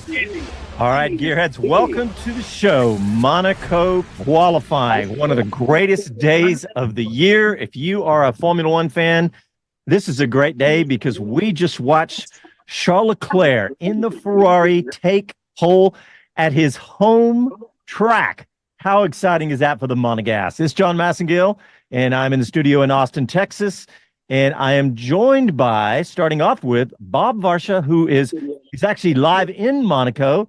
All right, Gearheads, welcome to the show. Monaco qualifying, one of the greatest days of the year. If you are a Formula One fan, this is a great day because we just watched Charles Leclerc in the Ferrari take pole at his home track. How exciting is that for the Monegasque? It's John Massengale, and I'm in the studio in Austin, Texas. And I am joined by, starting off with, Bob Varsha, he's actually live in Monaco.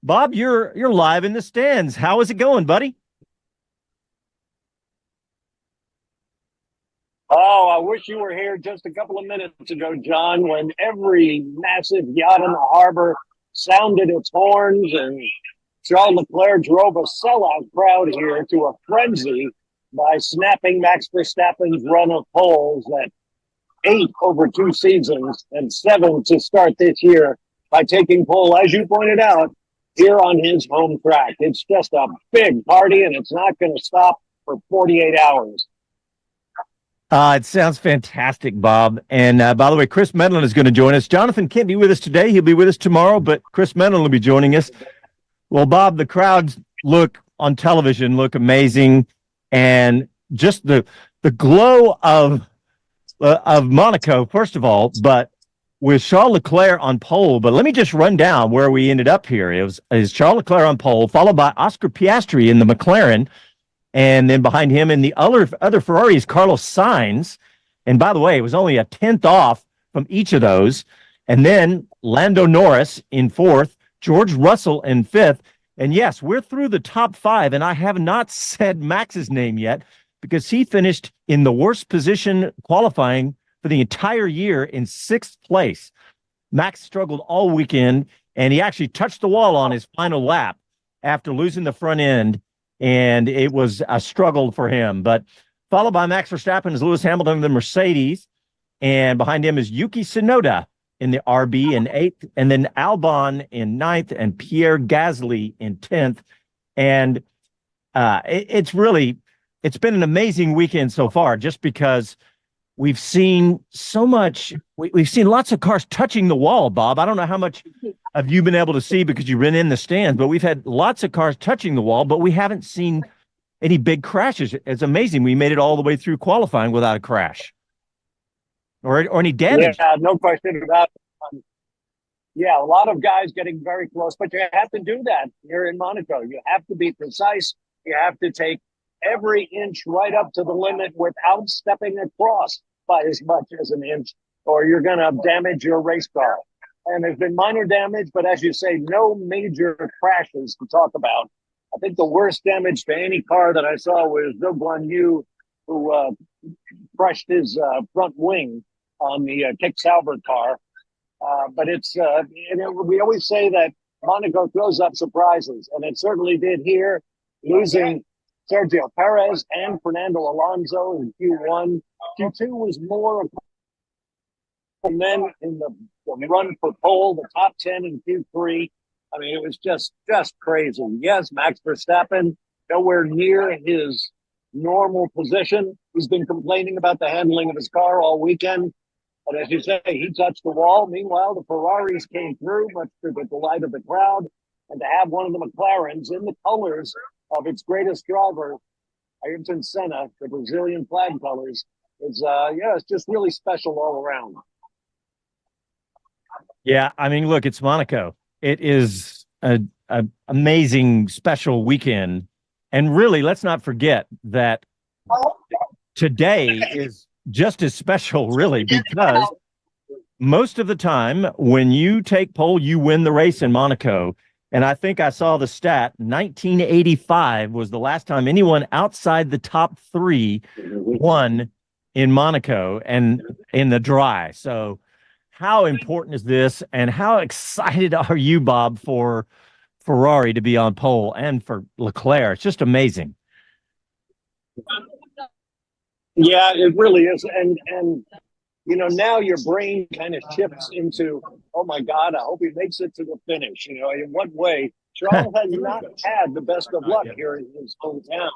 Bob, you're live in the stands. How is it going, buddy? Oh, I wish you were here just a couple of minutes ago, John, when every massive yacht in the harbor sounded its horns and Charles Leclerc drove a sellout crowd here to a frenzy by snapping Max Verstappen's run of poles at 8 over 2 seasons and 7 to start this year by taking pole, as you pointed out, here on his home track. It's just a big party, and it's not going to stop for 48 hours. It sounds fantastic, Bob. And by the way, Chris Medland is going to join us. Jonathan can't be with us today. He'll be with us tomorrow, but Chris Medland will be joining us. Well, Bob, the crowds on television look amazing. And just the glow of Monaco, first of all, but with Charles Leclerc on pole. But let me just run down where we ended up here. It was Charles Leclerc on pole, followed by Oscar Piastri in the McLaren. And then behind him in the other Ferraris, Carlos Sainz. And by the way, it was only a 10th off from each of those. And then Lando Norris in 4th, George Russell in 5th. And yes, we're through the top 5, and I have not said Max's name yet because he finished in the worst position qualifying for the entire year in 6th place. Max struggled all weekend, and he actually touched the wall on his final lap after losing the front end, and it was a struggle for him. But followed by Max Verstappen is Lewis Hamilton in the Mercedes, and behind him is Yuki Tsunoda in the RB in 8th, and then Albon in 9th, and Pierre Gasly in 10th. And it's been an amazing weekend so far, just because we've seen so much. We've seen lots of cars touching the wall, Bob. I don't know how much have you been able to see because you've been in the stands, but we've had lots of cars touching the wall, but we haven't seen any big crashes. It's amazing. We made it all the way through qualifying without a crash or any damage. Yeah, no question about it. Yeah, a lot of guys getting very close, but you have to do that here in Monaco. You have to be precise. You have to take every inch right up to the limit without stepping across by as much as an inch, or you're going to damage your race car. And there's been minor damage, but as you say, no major crashes to talk about. I think the worst damage to any car that I saw was Zhou Guan Yu, who crushed his front wing on the Kick Sauber car. But we always say that Monaco throws up surprises, and it certainly did here, losing Sergio Perez and Fernando Alonso in Q1. Q2 was more of, and then in the run for pole, the top 10 in Q3. I mean, it was just crazy. Yes, Max Verstappen, nowhere near his normal position. He's been complaining about the handling of his car all weekend. But as you say, he touched the wall. Meanwhile, the Ferraris came through, much to the delight of the crowd. And to have one of the McLarens in the colors of its greatest driver, Ayrton Senna, the Brazilian flag colors, is it's just really special all around. Yeah, I mean, look, it's Monaco. It is an amazing, special weekend. And really, let's not forget that today is just as special, really, because most of the time when you take pole, you win the race in Monaco. And I think I saw the stat, 1985 was the last time anyone outside the top 3 won in Monaco and in the dry. So how important is this, and how excited are you, Bob, for Ferrari to be on pole and for Leclerc? It's just amazing. Yeah, it really is. And now your brain kind of shifts into, oh my God, I hope he makes it to the finish. In what way? Charles has not had the best of luck here in his hometown.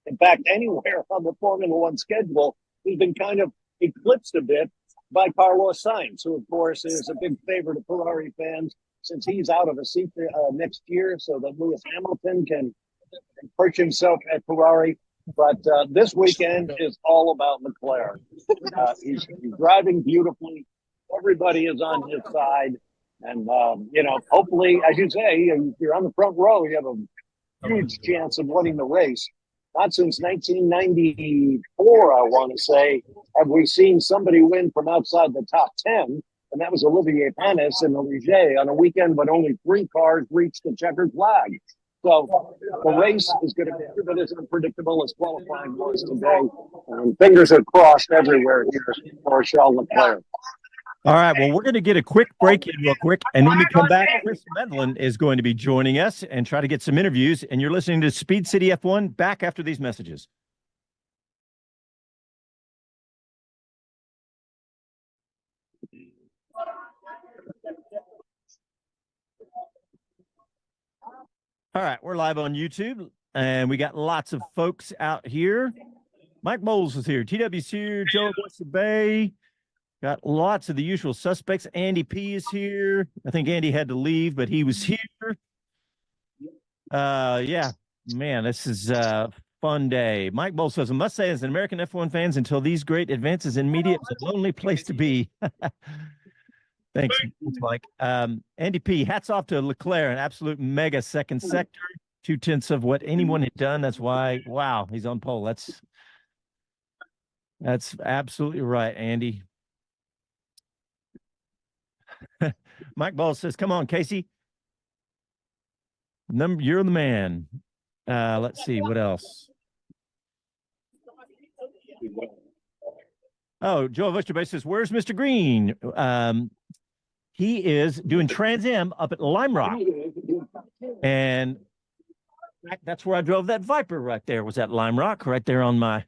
In fact, anywhere on the Formula One schedule, he's been kind of eclipsed a bit by Carlos Sainz, who, of course, is a big favorite of Ferrari fans since he's out of a seat next year so that Lewis Hamilton can perch himself at Ferrari. But this weekend is all about Leclerc. He's driving beautifully. Everybody is on his side. And, hopefully, as you say, if you're on the front row, you have a huge chance of winning the race. Not since 1994, I want to say, have we seen somebody win from outside the top 10. And that was Olivier Panis and Ligier on a weekend when only 3 cars reached the checkered flag. So the race is going to be every bit as unpredictable as qualifying was today. And fingers are crossed everywhere here for Charles Leclerc. All right, well, we're going to get a quick break in real quick, and when we come back, Chris Medland is going to be joining us and try to get some interviews, and you're listening to Speed City F1 back after these messages. All right, we're live on YouTube, and we got lots of folks out here. Mike Bowles is here. TW's here. Joe Bay. Got lots of the usual suspects. Andy P is here. I think Andy had to leave, but he was here. Yeah, man, this is a fun day. Mike Bowles says, I must say, as an American F1 fans, until these great advances in media, it's a lonely place to be. Thanks, Mike. Andy P, hats off to Leclerc, an absolute mega second sector, 2/10 of what anyone had done. That's why, wow, he's on pole. That's absolutely right, Andy. Mike Ball says, come on, Casey. You're the man. Let's see, what else? Oh, Joe Vushtabay says, where's Mr. Green? He is doing Trans Am up at Lime Rock. And that's where I drove that Viper right there, was at Lime Rock, right there on my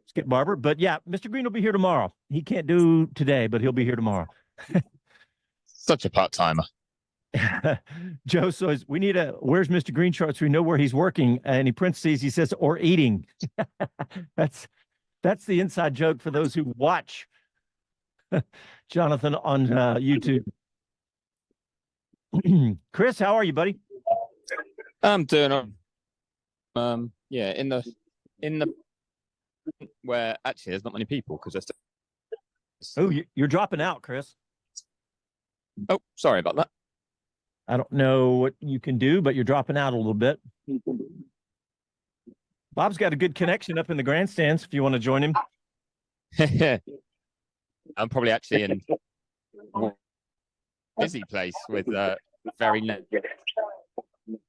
Skip Barber. But yeah, Mr. Green will be here tomorrow. He can't do today, but he'll be here tomorrow. Such a part-timer. Joe says, we need where's Mr. Green chart so we know where he's working. And he parentheses, he says, or eating. That's the inside joke for those who watch Jonathan on YouTube. Chris, how are you, buddy? I'm doing yeah, in the where actually there's not many people because there's Oh, you're dropping out, Chris. Oh, sorry about that. I don't know what you can do, but you're dropping out a little bit. Bob's got a good connection up in the grandstands if you want to join him. I'm probably actually in a busy place with very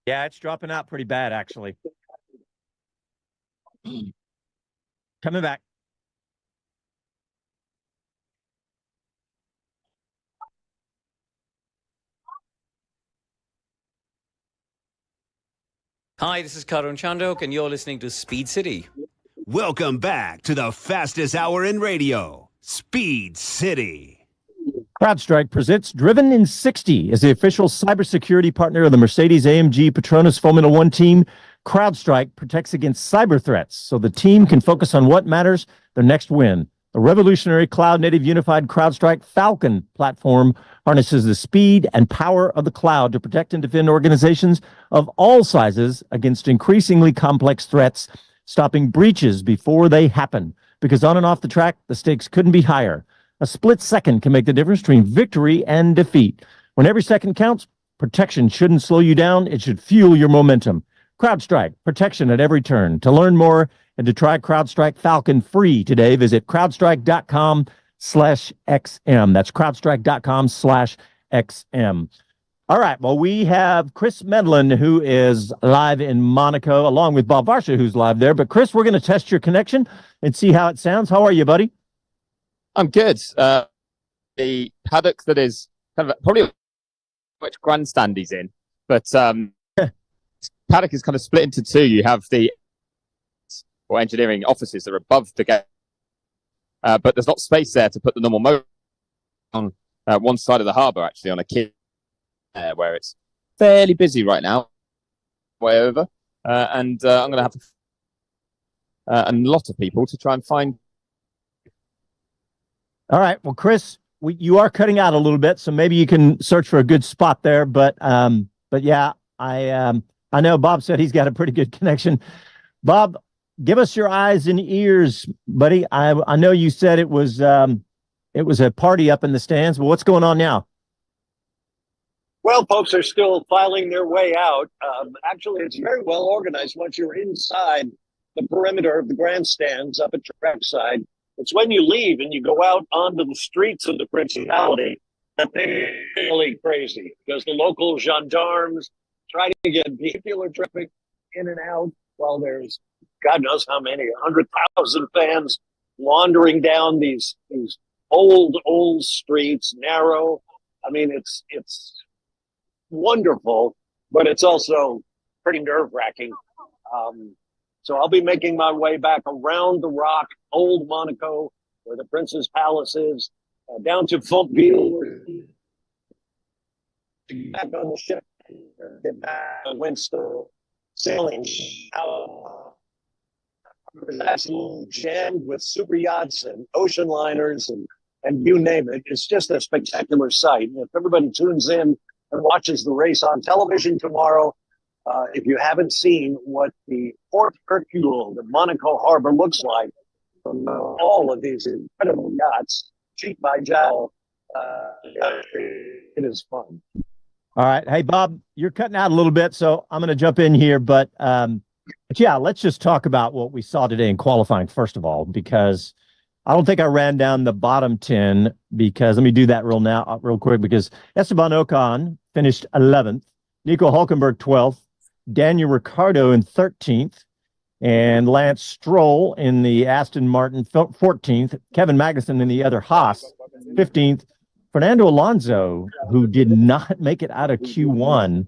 Yeah, it's dropping out pretty bad, actually. Coming back. Hi, this is Karun Chandok, and you're listening to Speed City. Welcome back to the fastest hour in radio, Speed City. CrowdStrike presents Driven in 60 as the official cybersecurity partner of the Mercedes-AMG Petronas Formula One team. CrowdStrike protects against cyber threats so the team can focus on what matters, their next win. The revolutionary cloud-native unified CrowdStrike Falcon platform harnesses the speed and power of the cloud to protect and defend organizations of all sizes against increasingly complex threats, stopping breaches before they happen. Because on and off the track, the stakes couldn't be higher. A split second can make the difference between victory and defeat. When every second counts, protection shouldn't slow you down. It should fuel your momentum. CrowdStrike, protection at every turn. To learn more and to try CrowdStrike Falcon free today, visit crowdstrike.com/XM. That's crowdstrike.com/XM. All right. Well, we have Chris Medland, who is live in Monaco, along with Bob Varsha, who's live there. But Chris, we're going to test your connection and see how it sounds. How are you, buddy? I'm good. The paddock that is kind of probably which grandstand he's in, but paddock is kind of split into two. You have the engineering offices that are above the gate, but there's not space there to put the normal motor on one side of the harbour, actually, on a kid where it's fairly busy right now, way over, and I'm going to have a lot of people to try and find. All right. Well, Chris, you are cutting out a little bit, so maybe you can search for a good spot there. But yeah, I know Bob said he's got a pretty good connection. Bob, give us your eyes and ears, buddy. I know you said it was a party up in the stands, but what's going on now? Well, folks are still filing their way out. Actually, it's very well organized once you're inside the perimeter of the grandstands up at trackside. It's when you leave and you go out onto the streets of the Principality that they're really crazy because the local gendarmes try to get vehicular traffic in and out while there's God knows how many, 100,000 fans wandering down these old streets, narrow. I mean, it's wonderful, but it's also pretty nerve-wracking. So I'll be making my way back around the Rock, old Monaco, where the Prince's Palace is, down to Fontville, back on the ship, get back to Windsor, sailing out. It's absolutely jammed with super yachts and ocean liners and you name it. It's just a spectacular sight. If everybody tunes in and watches the race on television tomorrow, if you haven't seen what the Port Hercule, the Monaco harbor looks like from all of these incredible yachts, cheek by jowl, it is fun. All right. Hey, Bob, you're cutting out a little bit, so I'm going to jump in here. But yeah, let's just talk about what we saw today in qualifying, first of all, because I don't think I ran down the bottom 10 because let me do that real quick because Esteban Ocon finished 11th, Nico Hulkenberg 12th, Daniel Ricciardo in 13th, and Lance Stroll in the Aston Martin 14th, Kevin Magnussen in the other Haas 15th, Fernando Alonso, who did not make it out of Q1,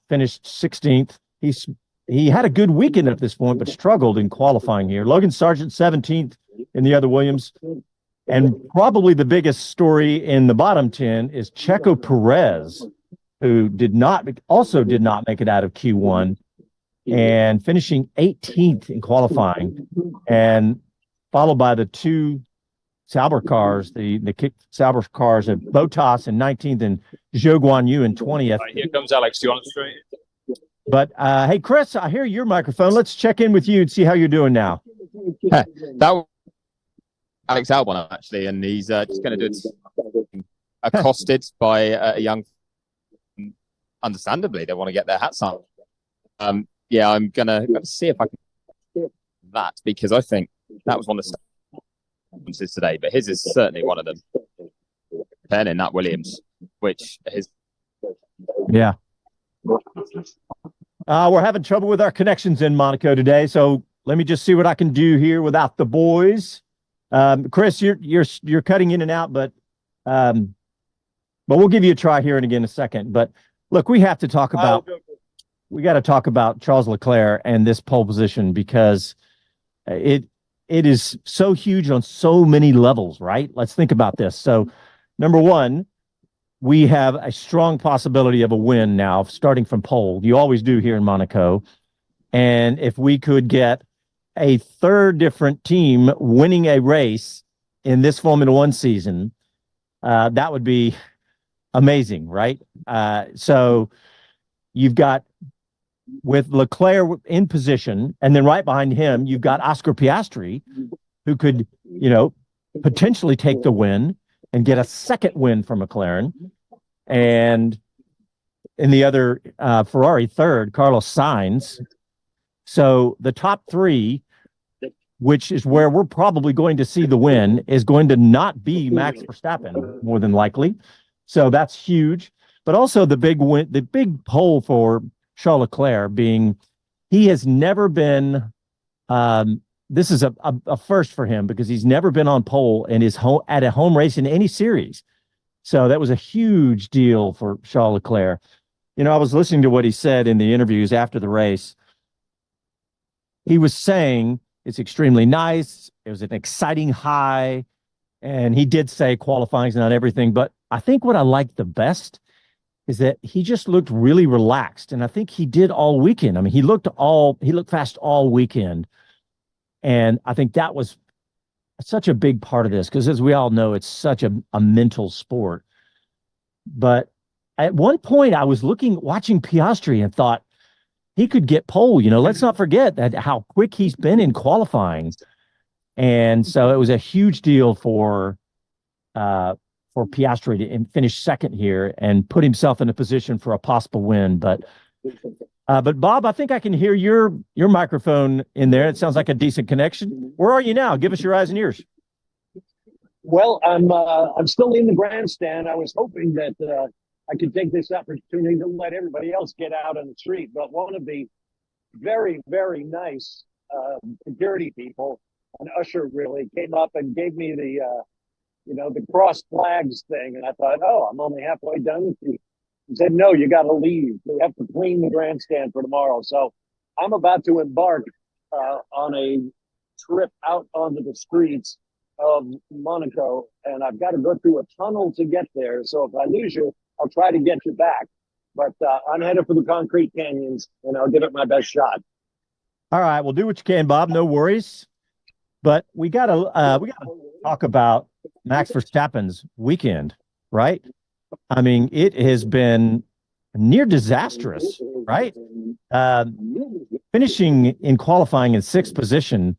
finished 16th. He had a good weekend at this point, but struggled in qualifying here. Logan Sargent 17th in the other Williams. And probably the biggest story in the bottom 10 is Checo Perez, who also did not make it out of Q1 and finishing 18th in qualifying, and followed by the two Sauber cars, the Sauber cars of Bottas in 19th and Zhou Guanyu in 20th. Right, here comes Alex. Do you want to straight? But hey, Chris, I hear your microphone. Let's check in with you and see how you're doing now. That was Alex Albon, actually, and he's just going to do it. Accosted by a young, understandably, they want to get their hats on. Yeah, I'm going to see if I can do that because I think that was one of the differences today, but his is certainly one of them. Ben in that Williams, which is. Yeah. We're having trouble with our connections in Monaco today, so let me just see what I can do here without the boys. Chris, you're cutting in and out, but we'll give you a try here and again in a second. But look, we got to talk about Charles Leclerc and this pole position because it is so huge on so many levels, right? Let's think about this. So, number one, we have a strong possibility of a win now, starting from pole. You always do here in Monaco. And if we could get a third different team winning a race in this Formula One season, that would be amazing, right? So you've got, with Leclerc in position, and then right behind him, you've got Oscar Piastri, who could, potentially take the win and get a second win for McLaren. And in the other Ferrari, third, Carlos Sainz. So the top three, which is where we're probably going to see the win, is going to not be Max Verstappen, more than likely. So that's huge. But also the big win, the big pole for Charles Leclerc being, he has never been, this is a first for him because he's never been on pole in his home at a home race in any series. So that was a huge deal for Charles Leclerc. I was listening to what he said in the interviews after the race. He was saying it's extremely nice. It was an exciting high. And he did say qualifying's not everything. But I think what I liked the best is that he just looked really relaxed. And I think he did all weekend. I mean, he looked fast all weekend. And I think that was such a big part of this because, as we all know, it's such a mental sport. But at one point, I was watching Piastri and thought he could get pole. Let's not forget that how quick he's been in qualifying, and so it was a huge deal for Piastri to finish second here and put himself in a position for a possible win. But Bob, I think I can hear your microphone in there. It sounds like a decent connection. Where are you now? Give us your eyes and ears. Well, I'm still in the grandstand. I was hoping that I could take this opportunity to let everybody else get out on the street. But one of the very, very nice security people, an usher really, came up and gave me the cross flags thing. And I thought, oh, I'm only halfway done with you. He said, no, you got to leave. We have to clean the grandstand for tomorrow. So I'm about to embark on a trip out onto the streets of Monaco, and I've got to go through a tunnel to get there. So if I lose you, I'll try to get you back. But I'm headed for the concrete canyons, and I'll give it my best shot. All right, well, do what you can, Bob. No worries. But we gotta talk about Max Verstappen's weekend, right? I mean, it has been near disastrous, right? Finishing in qualifying in sixth position,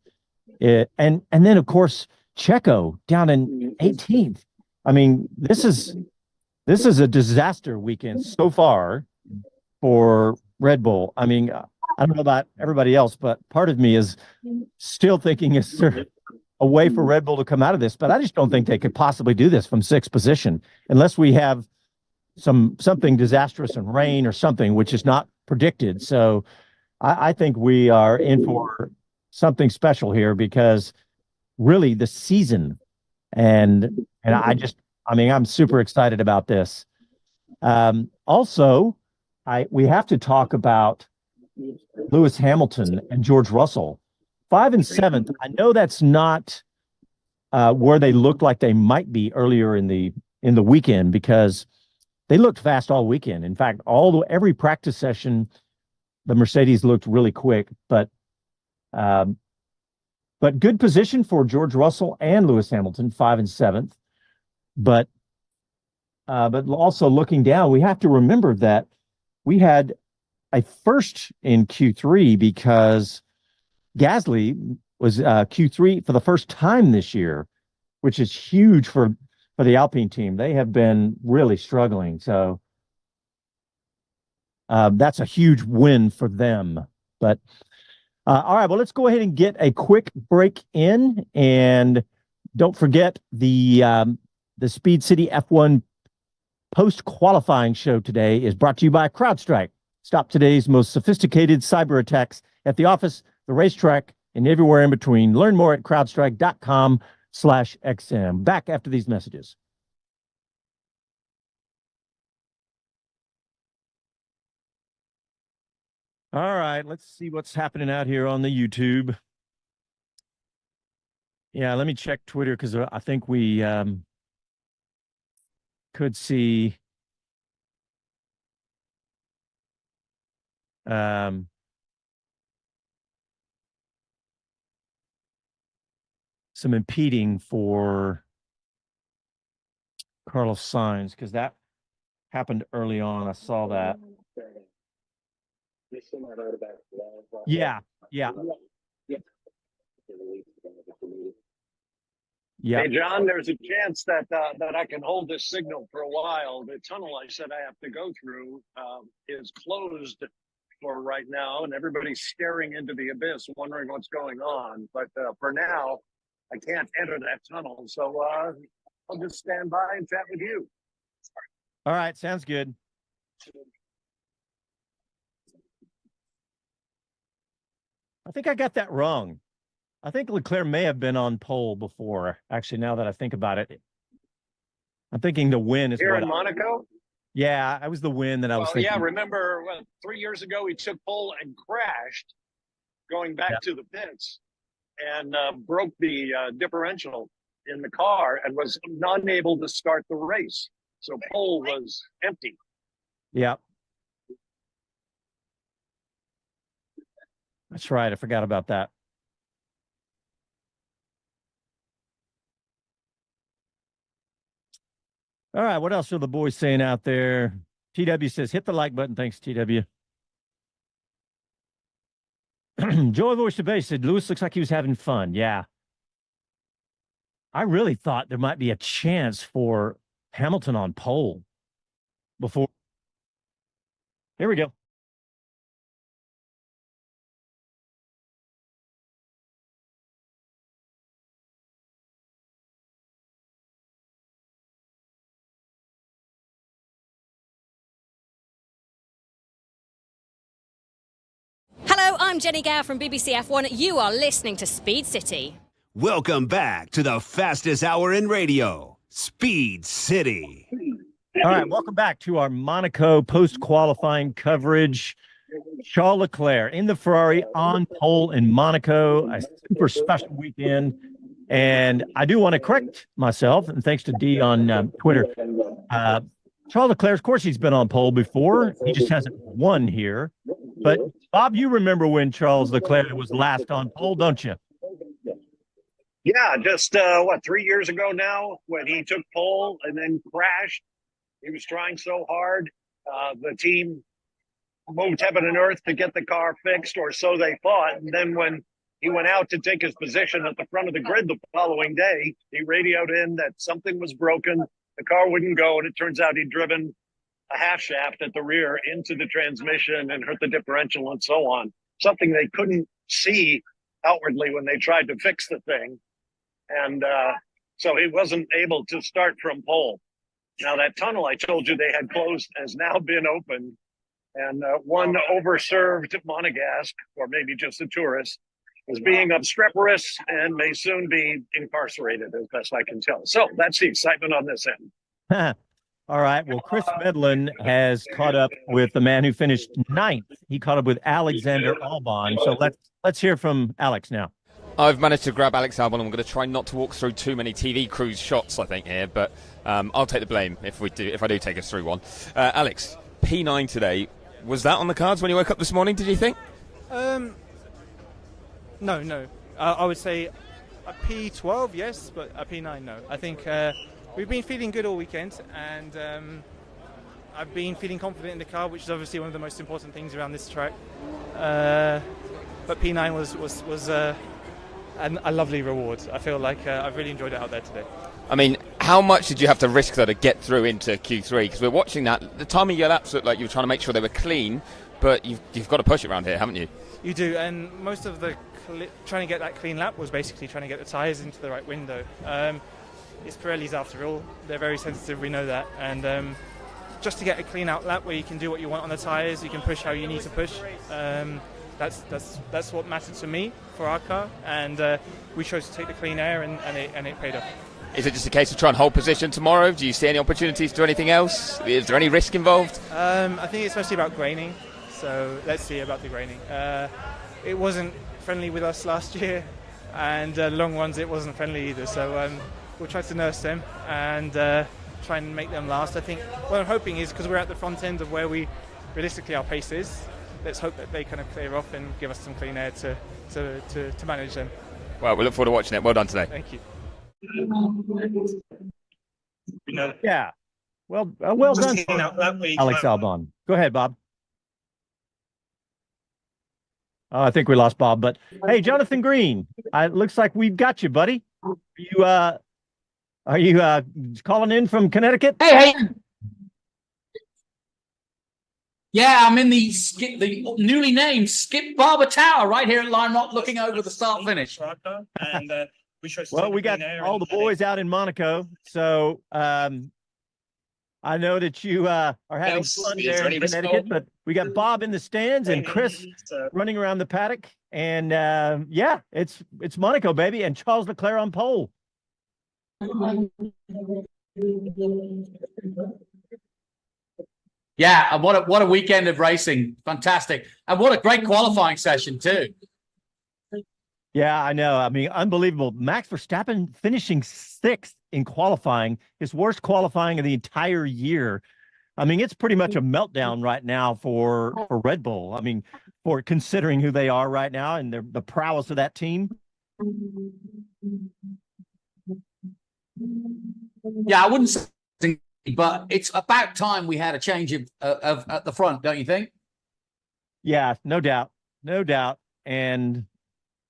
and then of course Checo down in 18th. I mean, this is a disaster weekend so far for Red Bull. I mean, I don't know about everybody else, but part of me is still thinking, is there a way for Red Bull to come out of this? But I just don't think they could possibly do this from sixth position unless we have something disastrous and rain or something, which is not predicted. So I think we are in for something special here because really the season and I'm super excited about this. Also, we have to talk about Lewis Hamilton and George Russell, 5th and 7th. I know that's not where they looked like they might be earlier in the weekend because they looked fast all weekend. In fact, every practice session, the Mercedes looked really quick, but good position for George Russell and Lewis Hamilton, 5th and 7th. But also looking down, we have to remember that we had a first in Q3 because Gasly was Q3 for the first time this year, which is huge for the Alpine team. They have been really struggling. So that's a huge win for them. But all right, well, let's go ahead and get a quick break in. And don't forget the Speed City F1 post-qualifying show today is brought to you by CrowdStrike. Stop today's most sophisticated cyber attacks at the office, the racetrack, and everywhere in between. Learn more at crowdstrike.com/XM. Back after these messages. All right, let's see what's happening out here on the YouTube. Yeah, let me check Twitter because I think we could see some impeding for Carlos Sainz because that happened early on. I saw that. Yeah. Yeah. Hey, John, there's a chance that I can hold this signal for a while. The tunnel I said I have to go through is closed for right now, and everybody's staring into the abyss, wondering what's going on. But for now, I can't enter that tunnel, so I'll just stand by and chat with you. All right, sounds good. I think I got that wrong. I think Leclerc may have been on pole before. Actually, now that I think about it, I'm thinking the win is here in Monaco. Yeah, I was the win that I was thinking. Yeah, remember 3 years ago he took pole and crashed, going back to the pits, and broke the differential in the car and was unable to start the race. So pole was empty. Yeah. That's right. I forgot about that. All right, what else are the boys saying out there? TW says, hit the like button. Thanks, TW. Joey Voice to Base said, Lewis looks like he was having fun. Yeah. I really thought there might be a chance for Hamilton on pole before. Here we go. Hello, I'm Jenny Gow from BBC F1. You are listening to Speed City. Welcome back to the fastest hour in radio, Speed City. All right, welcome back to our Monaco post-qualifying coverage. Charles Leclerc in the Ferrari on pole in Monaco, a super special weekend. And I do want to correct myself, and thanks to D on Twitter. Charles Leclerc, of course, he's been on pole before. He just hasn't won here. But, Bob, you remember when Charles Leclerc was last on pole, don't you? Yeah, just 3 years ago now, when he took pole and then crashed. He was trying so hard. The team moved heaven and earth to get the car fixed, or so they thought. And then when he went out to take his position at the front of the grid the following day, he radioed in that something was broken, the car wouldn't go, and it turns out he'd driven a half shaft at the rear into the transmission and hurt the differential and so on. Something they couldn't see outwardly when they tried to fix the thing. And so he wasn't able to start from pole. Now, that tunnel I told you they had closed has now been opened. And one overserved monegasque, or maybe just a tourist, is being obstreperous and may soon be incarcerated, as best I can tell. So that's the excitement on this end. All right. Well, Chris Medland has caught up with the man who finished ninth. He caught up with Alexander Albon. So let's hear from Alex now. I've managed to grab Alex Albon. I'm going to try not to walk through too many TV crews shots, I think, here, but I'll take the blame if I do take us through one. Alex, P9 today. Was that on the cards when you woke up this morning, did you think? No. I would say a P12, yes, but a P9, no. I think we've been feeling good all weekend, and I've been feeling confident in the car, which is obviously one of the most important things around this track. But P9 was a lovely reward. I feel like I've really enjoyed it out there today. I mean, how much did you have to risk though to get through into Q3? Because we're watching that. The time of your laps looked like you were trying to make sure they were clean, but you've got to push it around here, haven't you? You do, and most of the trying to get that clean lap was basically trying to get the tyres into the right window. It's Pirelli's after all. They're very sensitive, we know that. And just to get a clean out lap where you can do what you want on the tyres, you can push how you need to push. That's what mattered to me for our car, and we chose to take the clean air, and it paid off. Is it just a case of trying to hold position tomorrow? Do you see any opportunities to do anything else? Is there any risk involved? I think it's mostly about graining, so let's see about the graining. It wasn't friendly with us last year, and long runs it wasn't friendly either, so we'll try to nurse them and try and make them last. I think what I'm hoping is, because we're at the front end of where we realistically our pace is, let's hope that they kind of clear off and give us some clean air to manage them. Well, we look forward to watching it. Well done today. Thank you. Yeah. Well done, Alex Albon. Go ahead, Bob. I think we lost Bob, but hey, Jonathan Green, it looks like we've got you, buddy. Are you calling in from Connecticut? Hey. Yeah, I'm in the newly named Skip Barber Tower right here at Lime Rock, looking over the start finish. And we got all the boys out in Monaco, so I know that you are having fun there in Connecticut, but we got Bob in the stands and Chris running around the paddock, and yeah, it's Monaco, baby, and Charles Leclerc on pole. Yeah, and what a weekend of racing. Fantastic. And what a great qualifying session too. Yeah, I know. I mean, unbelievable. Max Verstappen finishing sixth in qualifying, his worst qualifying of the entire year. I mean, it's pretty much a meltdown right now for Red Bull. I mean, for considering who they are right now and the prowess of that team. Yeah, I wouldn't say but it's about time we had a change of at the front, don't you think? Yeah, no doubt. No doubt. And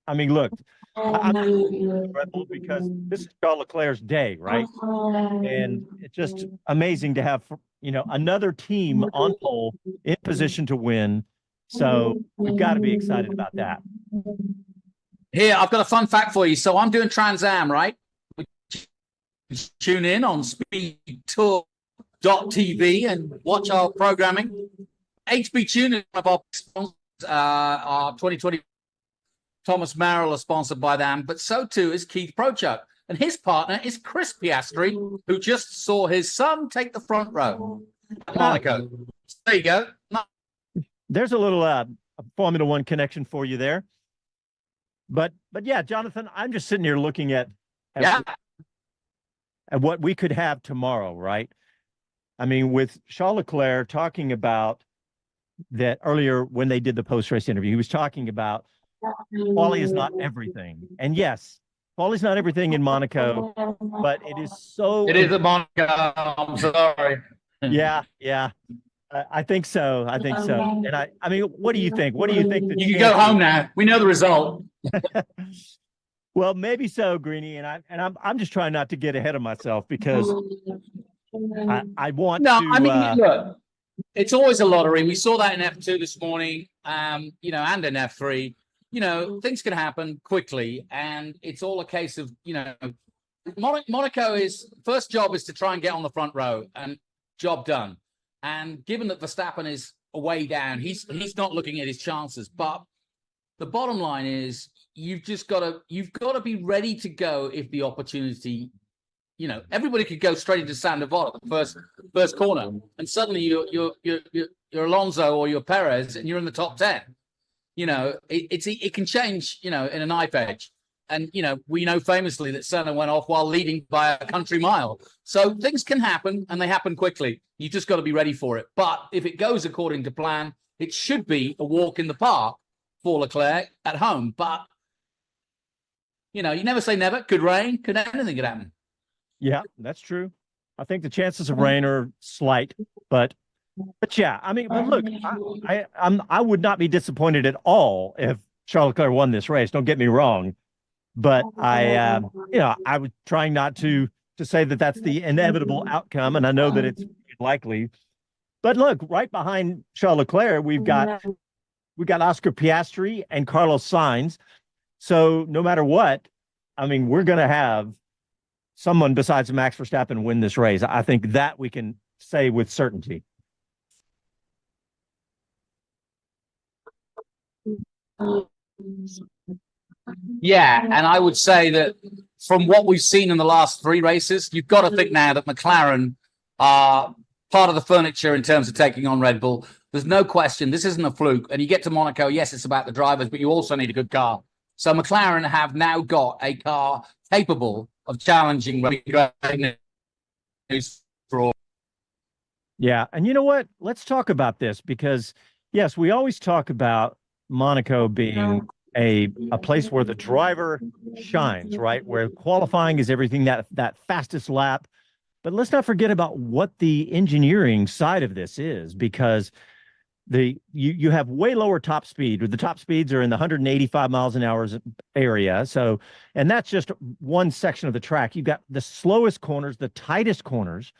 I mean, look, I'm Red Bull because this is Charles Leclerc's day, right? And it's just amazing to have, another team on pole in position to win. So we've got to be excited about that. Here, I've got a fun fact for you. So I'm doing Trans Am, right? Tune in on speedtour.tv and watch our programming. HB Tune is one of our sponsors. Our 2020 Thomas Merrill is sponsored by them, but so too is Keith Prochuk. And his partner is Chris Piastri, who just saw his son take the front row at Monaco. There you go. There's a little Formula One connection for you there. But yeah, Jonathan, I'm just sitting here looking at what we could have tomorrow, right? I mean, with Charles Leclerc talking about that earlier when they did the post-race interview, he was talking about quality is not everything. And yes, quality is not everything in Monaco, but it is so. It is a Monaco. I'm sorry. Yeah. I think so. And I mean, what do you think? What do you think? You can go home now. We know the result. Well, maybe so, Greeny. And I'm just trying not to get ahead of myself because I want to. I mean, look, it's always a lottery. We saw that in F2 this morning, and in F3. Things can happen quickly, and it's all a case of, Monaco is first job is to try and get on the front row, and job done. And given that Verstappen is way down, he's not looking at his chances. But the bottom line is you've got to be ready to go if the opportunity. Everybody could go straight into Sandoval at the first corner, and suddenly you're Alonso or you're Perez, and you're in the top 10. It can change, in a knife edge. And, we know famously that Senna went off while leading by a country mile. So things can happen, and they happen quickly. You just got to be ready for it. But if it goes according to plan, it should be a walk in the park for Leclerc at home. But, you never say never. Could rain, anything could happen. Yeah, that's true. I think the chances of rain are slight, but yeah, I mean, but look, I would not be disappointed at all if Charles Leclerc won this race. Don't get me wrong, but I was trying not to say that that's the inevitable outcome, and I know that it's likely. But look, right behind Charles Leclerc, we've got Oscar Piastri and Carlos Sainz. So no matter what, I mean, we're going to have someone besides Max Verstappen win this race. I think that we can say with certainty. Yeah, and I would say that from what we've seen in the last 3 races, you've got to think now that McLaren are part of the furniture in terms of taking on Red Bull. There's no question. This isn't a fluke. And you get to Monaco, yes, it's about the drivers, but you also need a good car. So McLaren have now got a car capable of challenging. Yeah, and you know what? Let's talk about this because, yes, we always talk about Monaco being a place where the driver shines, right? Where qualifying is everything, that fastest lap. But let's not forget about what the engineering side of this is, because you have way lower top speed. The top speeds are in the 185 miles an hour area. So, and that's just one section of the track. You've got the slowest corners, the tightest corners.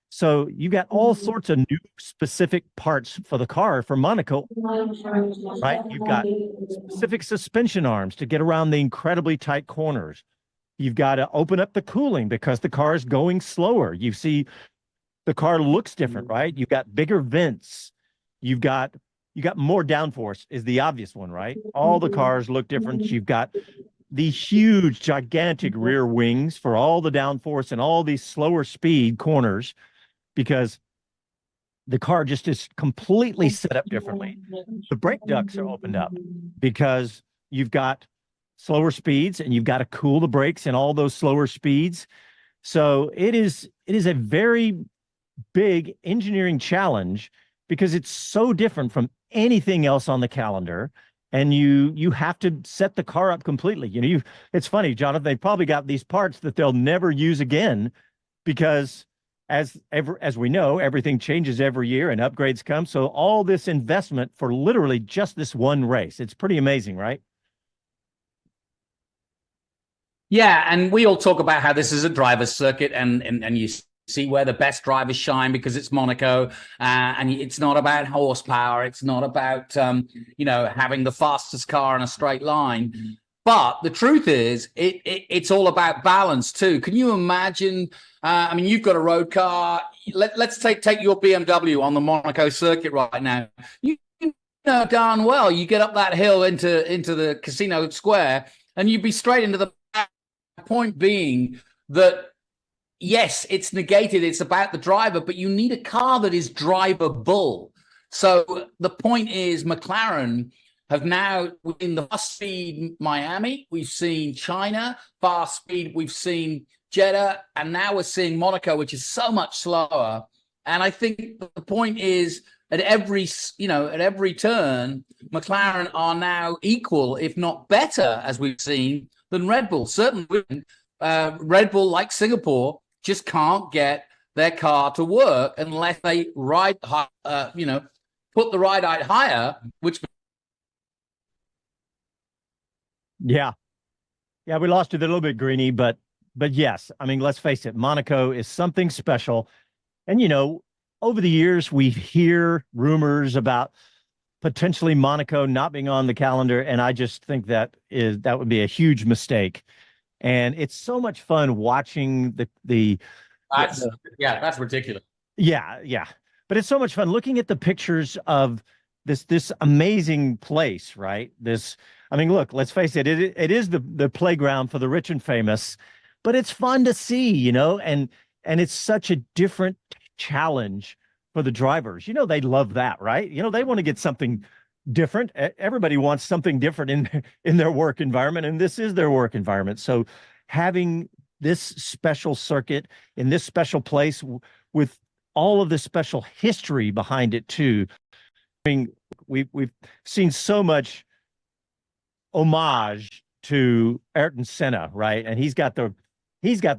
So you've got all sorts of new specific parts for the car for Monaco, right? You've got specific suspension arms to get around the incredibly tight corners. You've got to open up the cooling because the car is going slower. You see the car looks different, right? You've got bigger vents. You got more downforce is the obvious one, right? All the cars look different. You've got these huge, gigantic rear wings for all the downforce and all these slower speed corners, because the car just is completely set up differently. The brake ducts are opened up because you've got slower speeds and you've got to cool the brakes in all those slower speeds. So it is a very big engineering challenge because it's so different from anything else on the calendar. And you have to set the car up completely. It's funny, Jonathan, they probably got these parts that they'll never use again because as we know, everything changes every year and upgrades come. So all this investment for literally just this one race, it's pretty amazing, right? Yeah, and we all talk about how this is a driver's circuit, and you see where the best drivers shine because it's Monaco, and it's not about horsepower, it's not about having the fastest car in a straight line. But the truth is, it's all about balance too. Can you imagine? I mean, you've got a road car. Let's take your BMW on the Monaco circuit right now. You know darn well you get up that hill into the Casino Square, and you'd be straight into the point being that, yes, it's negated. It's about the driver, but you need a car that is drivable. So the point is McLaren have now, in the fast speed Miami, we've seen China, fast speed, we've seen Jeddah, and now we're seeing Monaco, which is so much slower. And I think the point is at every turn, McLaren are now equal, if not better, as we've seen, than Red Bull. Certainly, Red Bull, like Singapore, just can't get their car to work unless they put the ride height higher, which. Yeah. Yeah, we lost you a little bit, Greeny, but yes, I mean, let's face it, Monaco is something special. And, over the years, we hear rumors about potentially Monaco not being on the calendar. And I just think that would be a huge mistake. And it's so much fun watching That's ridiculous. Yeah. But it's so much fun looking at the pictures of this amazing place, right? Look, let's face it, it is the playground for the rich and famous, but it's fun to see, and it's such a different challenge for the drivers. They love that, right? They want to get something different. Everybody wants something different in their work environment, and this is their work environment. So having this special circuit in this special place with all of this special history behind it too. I mean, we've seen so much homage to Ayrton Senna, right? And he's got the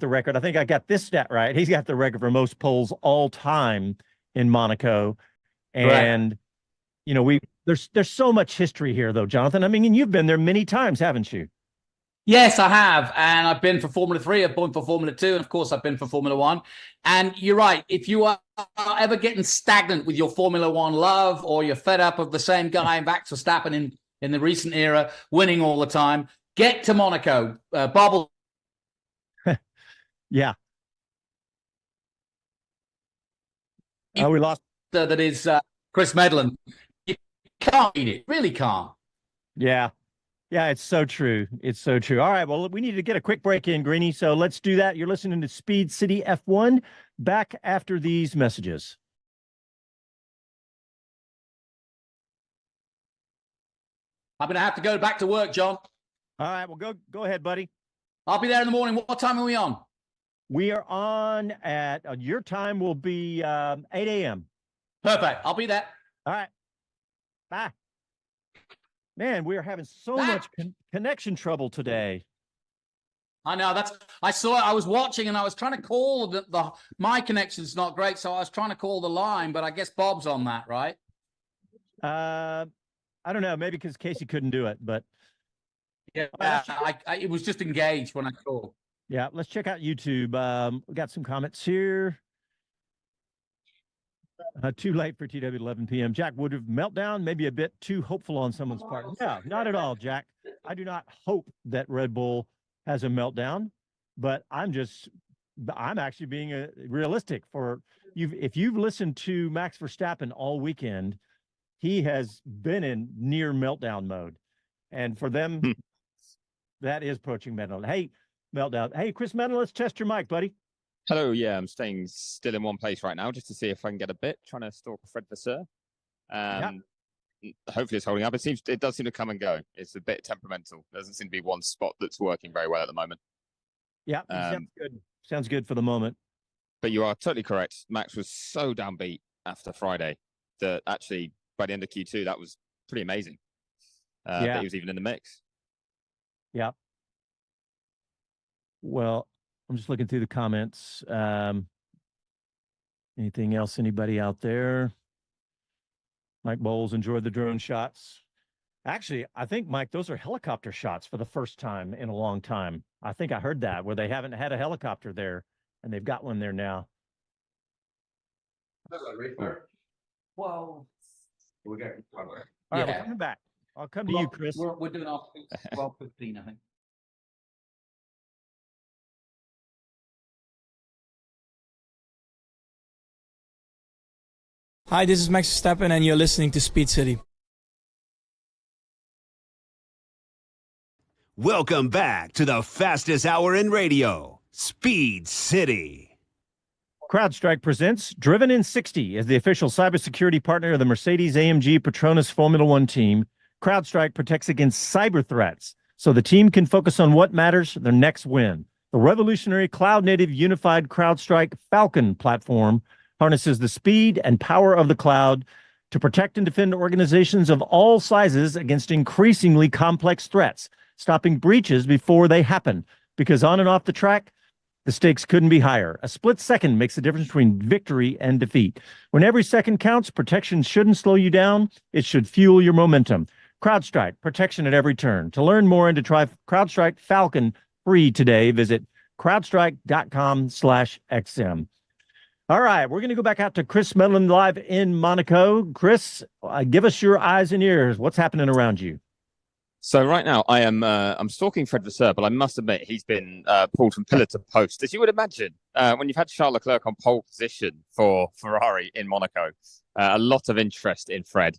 record. I think I got this stat right. He's got the record for most poles all time in Monaco. And there's so much history here though, Jonathan. I mean, and you've been there many times, haven't you? Yes, I have. And I've been for Formula 3, I've been for Formula 2, and of course I've been for Formula 1. And you're right, if you are ever getting stagnant with your Formula 1 love, or you're fed up of the same guy, Max Verstappen in the recent era, winning all the time, get to Monaco. Bob. Yeah. Oh, we lost. That is Chris Medland. You can't beat it. Really can't. Yeah. Yeah, it's so true. It's so true. All right, well, we need to get a quick break in, Greeny, so let's do that. You're listening to Speed City F1. Back after these messages. I'm going to have to go back to work, John. All right, well, go ahead, buddy. I'll be there in the morning. What time are we on? We are on at your time will be 8 a.m. Perfect. I'll be there. All right. Bye. Man, we are having so much connection trouble today. I know. I saw it. I was watching and I was trying to call my connection's not great, so I was trying to call the line, but I guess Bob's on that, right? I don't know. Maybe because Casey couldn't do it, but yeah, it was just engaged when I called. Yeah, let's check out YouTube. We got some comments here. Too late for TW 11 p.m. Jack Woodruff, meltdown, maybe a bit too hopeful on someone's part. No, not at all, Jack. I do not hope that Red Bull has a meltdown, but I'm actually being realistic for you. If you've listened to Max Verstappen all weekend, he has been in near meltdown mode. And for them, that is approaching meltdown. Hey, meltdown. Hey, Chris Medland, let's test your mic, buddy. Hello, yeah, I'm staying still in one place right now just to see if I can get a bit, trying to stalk Fred Vasseur. Hopefully it's holding up. It does seem to come and go. It's a bit temperamental. There doesn't seem to be one spot that's working very well at the moment. Yeah, sounds good. Sounds good for the moment. But you are totally correct. Max was so downbeat after Friday that actually by the end of Q2, that was pretty amazing. That he was even in the mix. Yeah. Well, I'm just looking through the comments. Anything else? Anybody out there? Mike Bowles enjoyed the drone shots. Actually, I think, Mike, those are helicopter shots for the first time in a long time. I think I heard that, where they haven't had a helicopter there, and they've got one there now. Well, All right, we're coming back. I'll come to you, Chris. We're doing our 12:15, I think. Hi, this is Max Verstappen, and you're listening to Speed City. Welcome back to the fastest hour in radio, Speed City. CrowdStrike presents Driven in 60 as the official cybersecurity partner of the Mercedes-AMG Petronas Formula One team. CrowdStrike protects against cyber threats so the team can focus on what matters, their next win. The revolutionary cloud-native unified CrowdStrike Falcon platform harnesses the speed and power of the cloud to protect and defend organizations of all sizes against increasingly complex threats, stopping breaches before they happen. Because on and off the track, the stakes couldn't be higher. A split second makes the difference between victory and defeat. When every second counts, protection shouldn't slow you down. It should fuel your momentum. CrowdStrike, protection at every turn. To learn more and to try CrowdStrike Falcon free today, visit crowdstrike.com/XM. All right, we're going to go back out to Chris Medland live in Monaco. Chris, give us your eyes and ears. What's happening around you? So right now I'm stalking Fred Varsha, but I must admit he's been pulled from pillar to post, as you would imagine. When you've had Charles Leclerc on pole position for Ferrari in Monaco, a lot of interest in Fred.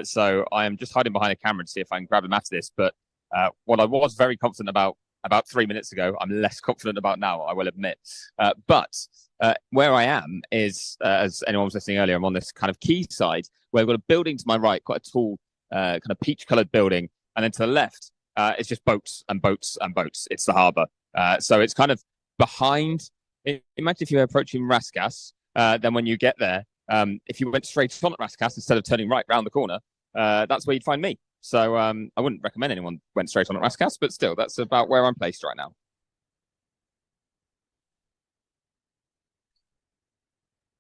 So I am just hiding behind a camera to see if I can grab him after this. But what I was very confident about 3 minutes ago, I'm less confident about now, I will admit. But where I am is, as anyone was listening earlier, I'm on this kind of quay side where I've got a building to my right, quite a tall kind of peach-coloured building. And then to the left, it's just boats and boats and boats. It's the harbour. So it's kind of behind. Imagine if you were approaching Rascasse, then when you get there, if you went straight on at Rascasse instead of turning right round the corner, that's where you'd find me. So I wouldn't recommend anyone went straight on at Rascasse, but still, that's about where I'm placed right now.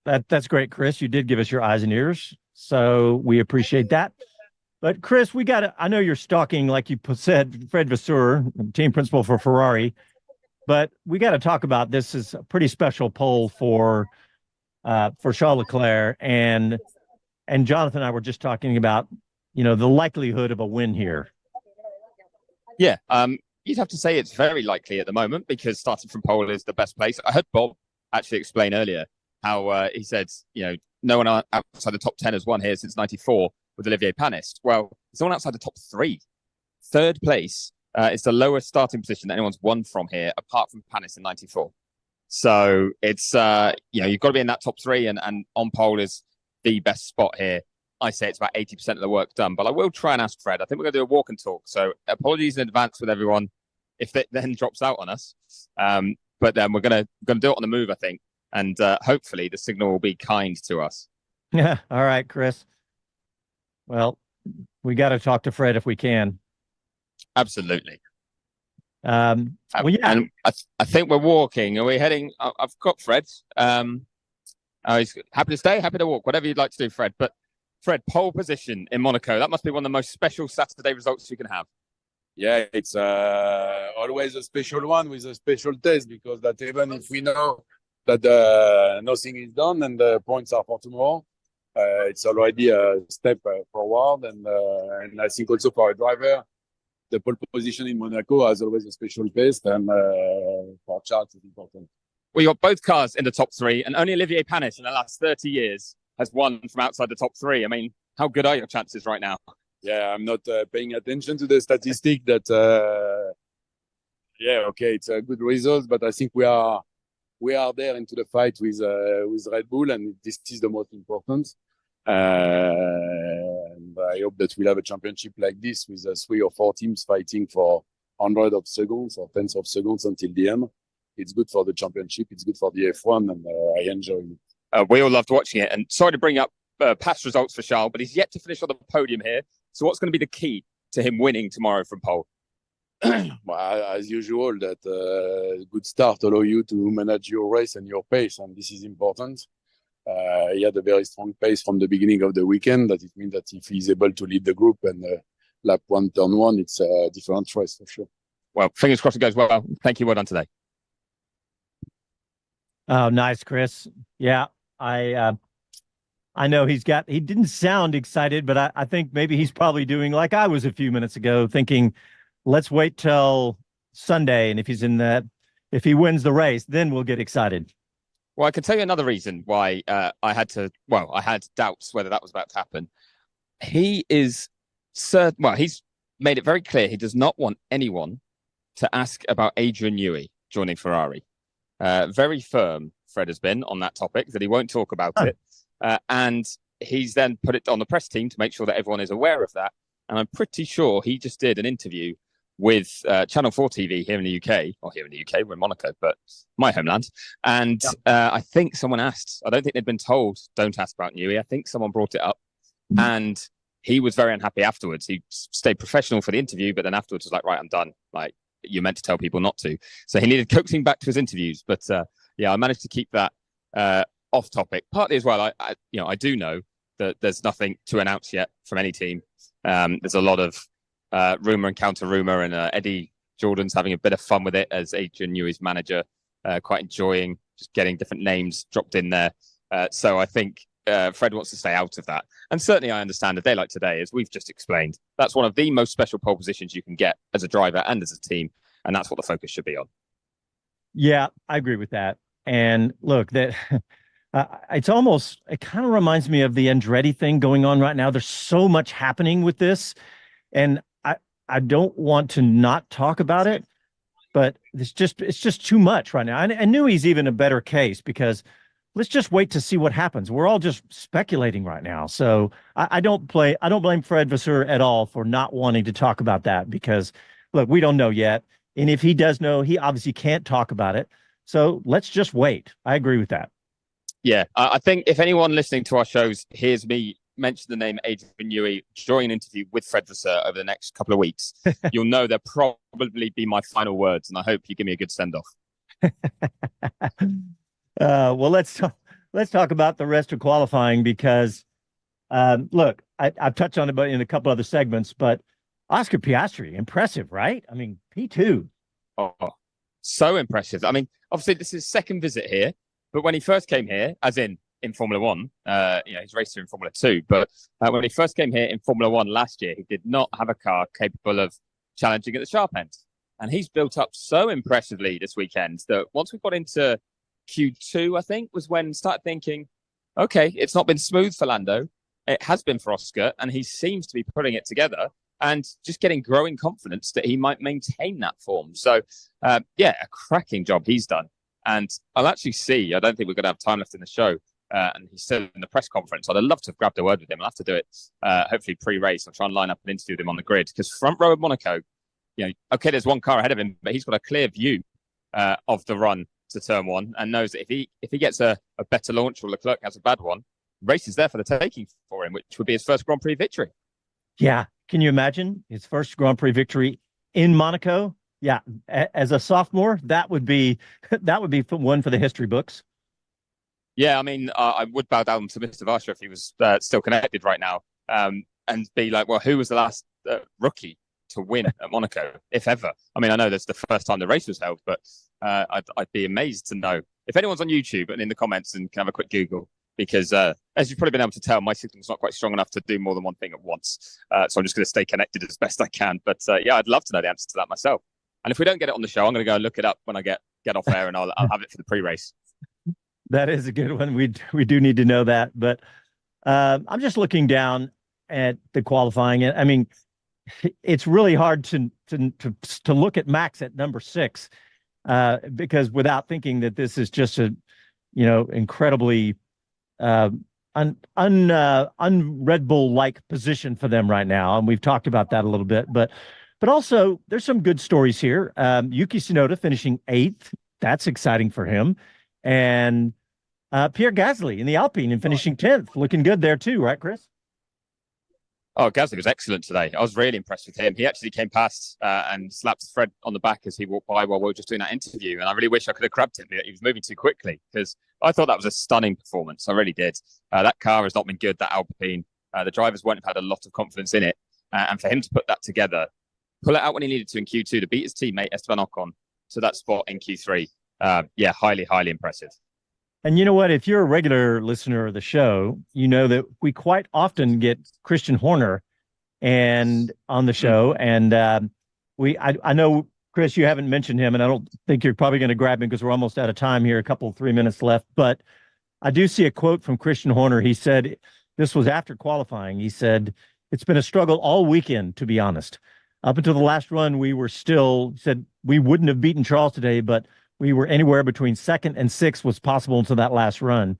That's great, Chris. You did give us your eyes and ears, so we appreciate that. But Chris, I know you're stalking, like you said, Fred Vasseur, team principal for Ferrari, but we got to talk about this is a pretty special poll for Charles Leclerc, and Jonathan and I were just talking about, the likelihood of a win here. Yeah, you'd have to say it's very likely at the moment because starting from pole is the best place. I heard Bob actually explain earlier how he said, no one outside the top 10 has won here since '94. With Olivier Panis. Well, it's no one outside the top 3. Third place is the lowest starting position that anyone's won from here, apart from Panis in '94. So it's, you've got to be in that top 3, and on pole is the best spot here. I say it's about 80% of the work done, but I will try and ask Fred. I think we're going to do a walk and talk. So apologies in advance with everyone if it then drops out on us. But then we're going to do it on the move, I think. And hopefully the signal will be kind to us. Yeah. All right, Chris. Well, we got to talk to Fred if we can. Absolutely. Yeah. And I think we're walking. Are we heading? I've got Fred. He's happy to stay, happy to walk, whatever you'd like to do, Fred. But Fred, pole position in Monaco. That must be one of the most special Saturday results you can have. Yeah, it's always a special one with a special test, because that even if we know that nothing is done and the points are for tomorrow, it's already a step forward, and I think also for a driver, the pole position in Monaco has always a special taste, and for Charles, it's important. Well, you got both cars in the top 3, and only Olivier Panis in the last 30 years has won from outside the top 3. I mean, how good are your chances right now? Yeah, I'm not paying attention to the statistic that. It's a good result, but I think we are there into the fight with Red Bull, and this is the most important. And I hope that we'll have a championship like this with 3 or 4 teams fighting for hundreds of seconds or tens of seconds until the end. It's good for the championship. It's good for the F1, and I enjoy it. We all loved watching it. And sorry to bring up past results for Charles, but he's yet to finish on the podium here. So what's going to be the key to him winning tomorrow from pole? Well, as usual, that good start allow you to manage your race and your pace, and this is important. He had a very strong pace from the beginning of the weekend. That it means that if he's able to lead the group and lap 1, turn 1, it's a different choice for sure. Well, fingers crossed it goes well. Thank you. Well done today. Oh, nice, Chris. Yeah, I know he didn't sound excited, but I think maybe he's probably doing like I was a few minutes ago, thinking, let's wait till Sunday. And if he wins the race, then we'll get excited. Well, I can tell you another reason why I had doubts whether that was about to happen. He's made it very clear he does not want anyone to ask about Adrian Newey joining Ferrari. Very firm, Fred has been on that topic, that he won't talk about it. And he's then put it on the press team to make sure that everyone is aware of that. And I'm pretty sure he just did an interview with Channel 4 TV here in the UK, or here in the UK, we're in Monaco, but my homeland. And I think someone asked, I don't think they'd been told, don't ask about Newey. I think someone brought it up. And he was very unhappy afterwards. He stayed professional for the interview, but then afterwards was like, right, I'm done. Like, you're meant to tell people not to. So he needed coaxing back to his interviews. But I managed to keep that off topic. Partly as well, I do know that there's nothing to announce yet from any team. There's a lot of rumor and counter rumor, and Eddie Jordan's having a bit of fun with it as Adrian Newey's manager, quite enjoying just getting different names dropped in there. So I think Fred wants to stay out of that. And certainly I understand a day like today, as we've just explained, that's one of the most special pole positions you can get as a driver and as a team. And that's what the focus should be on. Yeah, I agree with that. And look, that it kind of reminds me of the Andretti thing going on right now. There's so much happening with this, and I don't want to not talk about it, but it's just too much right now. I knew he's even a better case, because let's just wait to see what happens. We're all just speculating right now. So I don't blame Fred Vasseur at all for not wanting to talk about that, because look, we don't know yet. And if he does know, he obviously can't talk about it. So let's just wait. I agree with that. Yeah, I think if anyone listening to our shows hears me mention the name Adrian Newey during an interview with Fred Vasseur over the next couple of weeks, you'll know they'll probably be my final words. And I hope you give me a good send-off. Well, let's talk about the rest of qualifying, because look, I've touched on it in a couple other segments, but Oscar Piastri, impressive, right? I mean, P2. Oh, so impressive. I mean, obviously this is his second visit here, but when he first came here, as in Formula One, he's raced here in Formula 2, but when he first came here in Formula One last year, he did not have a car capable of challenging at the sharp end. And he's built up so impressively this weekend that once we got into Q2, I think, was when started thinking, okay, it's not been smooth for Lando. It has been for Oscar, and he seems to be putting it together and just getting growing confidence that he might maintain that form. So, a cracking job he's done. And I'll actually see, I don't think we're going to have time left in the show, and he's still in the press conference. I'd love to have grabbed a word with him. I'll have to do it, hopefully pre-race. I'll try and line up an interview with him on the grid, because front row of Monaco, okay, there's one car ahead of him, but he's got a clear view of the run to turn one, and knows that if he gets a better launch, or Leclerc has a bad one, race is there for the taking for him, which would be his first Grand Prix victory. Yeah. Can you imagine his first Grand Prix victory in Monaco? Yeah. As a sophomore, that would be one for the history books. Yeah. I mean, I would bow down to Mr. Varsha if he was still connected right now, and be like, well, who was the last rookie to win at Monaco, if ever? I mean, I know that's the first time the race was held, but I'd be amazed to know. If anyone's on YouTube and in the comments and can have a quick Google, because as you've probably been able to tell, my signal's not quite strong enough to do more than one thing at once. So I'm just going to stay connected as best I can. But I'd love to know the answer to that myself. And if we don't get it on the show, I'm going to go look it up when I get off air, and I'll have it for the pre-race. That is a good one. We do need to know that. But I'm just looking down at the qualifying. I mean, it's really hard to look at Max at number 6, because without thinking that this is just a incredibly un-Red Bull-like position for them right now, and we've talked about that a little bit. But also there's some good stories here. Yuki Tsunoda finishing 8th, that's exciting for him, and Pierre Gasly in the Alpine and finishing 10th, looking good there too, right, Chris? Oh, Gasly was excellent today. I was really impressed with him. He actually came past and slapped Fred on the back as he walked by while we were just doing that interview. And I really wish I could have grabbed him, but he was moving too quickly because I thought that was a stunning performance. I really did. That car has not been good, that Alpine. The drivers won't have had a lot of confidence in it. And for him to put that together, pull it out when he needed to in Q2 to beat his teammate Esteban Ocon to that spot in Q3. Highly, highly impressive. And you know what? If you're a regular listener of the show, you know that we quite often get Christian Horner and on the show. And I know, Chris, you haven't mentioned him, and I don't think you're probably going to grab him because we're almost out of time here, 3 minutes left. But I do see a quote from Christian Horner. He said, this was after qualifying. He said, it's been a struggle all weekend, to be honest. Up until the last run, we said we wouldn't have beaten Charles today, but we were anywhere between second and sixth was possible until that last run.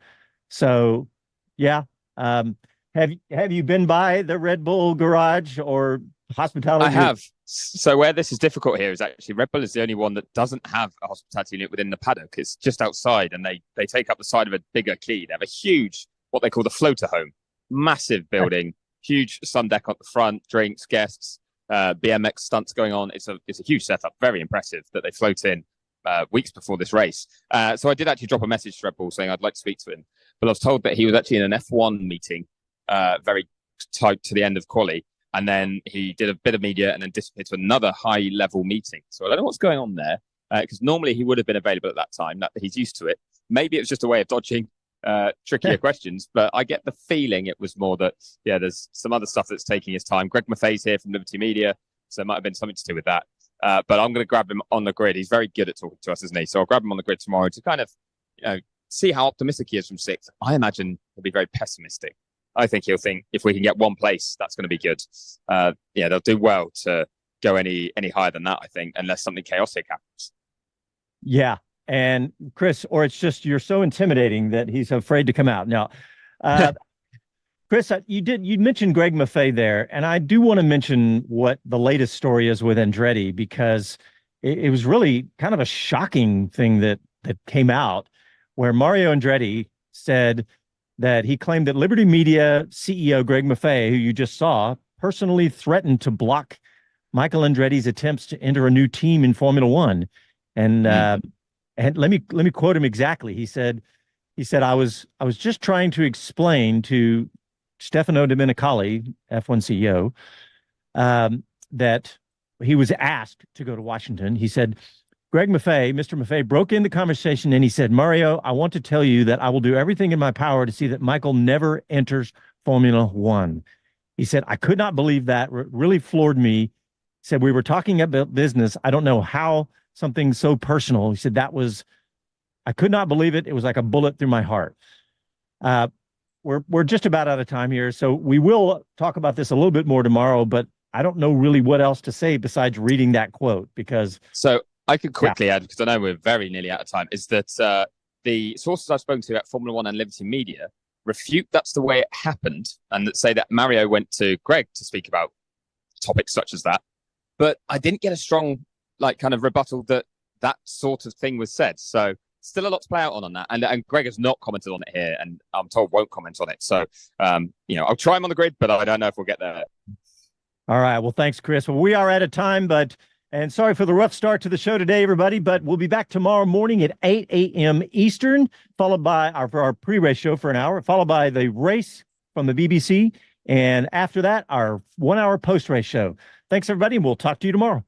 So, yeah. Have you been by the Red Bull garage or hospitality? I have. So where this is difficult here is actually Red Bull is the only one that doesn't have a hospitality unit within the paddock. It's just outside, and they take up the side of a bigger key. They have a huge, what they call the floater home, massive building, huge sun deck on the front, drinks, guests, BMX stunts going on. It's a huge setup, very impressive that they float in weeks before this race. So I did actually drop a message to Red Bull saying I'd like to speak to him, but I was told that he was actually in an F1 meeting, very tight to the end of quali, and then he did a bit of media and then disappeared to another high-level meeting. So I don't know what's going on there, because normally he would have been available at that time. That he's used to it. Maybe it was just a way of dodging trickier questions, but I get the feeling it was more that, there's some other stuff that's taking his time. Greg Maffei's here from Liberty Media, so it might have been something to do with that. But I'm going to grab him on the grid. He's very good at talking to us, isn't he? So I'll grab him on the grid tomorrow to kind of, see how optimistic he is from sixth. I imagine he'll be very pessimistic. I think he'll think if we can get one place, that's going to be good. They'll do well to go any higher than that, I think, unless something chaotic happens. Yeah. And Chris, or it's just you're so intimidating that he's afraid to come out. Now, Chris, you mentioned Greg Maffei there, and I do want to mention what the latest story is with Andretti, because it was really kind of a shocking thing that came out, where Mario Andretti said that he claimed that Liberty Media CEO Greg Maffei, who you just saw, personally threatened to block Michael Andretti's attempts to enter a new team in Formula One. And let me quote him exactly. He said, I was just trying to explain to Stefano Domenicali, F1 CEO, that he was asked to go to Washington. He said, Mr. Maffei broke in the conversation and he said, Mario, I want to tell you that I will do everything in my power to see that Michael never enters Formula One. He said, I could not believe that. Really floored me. He said, we were talking about business. I don't know how something so personal. He said, I could not believe it. It was like a bullet through my heart. We're just about out of time here. So we will talk about this a little bit more tomorrow, but I don't know really what else to say besides reading that quote, because. So I could quickly add, because I know we're very nearly out of time, is that the sources I've spoken to at Formula One and Liberty Media refute that's the way it happened, and that say that Mario went to Greg to speak about topics such as that. But I didn't get a strong, kind of rebuttal that sort of thing was said. So still a lot to play out on that. And Greg has not commented on it here, and I'm told won't comment on it. So, I'll try him on the grid, but I don't know if we'll get there. All right. Well, thanks, Chris. Well, we are out of time, and sorry for the rough start to the show today, everybody, but we'll be back tomorrow morning at 8 a.m. Eastern, followed by our pre-race show for an hour, followed by the race from the BBC. And after that, our 1 hour post-race show. Thanks, everybody, and we'll talk to you tomorrow.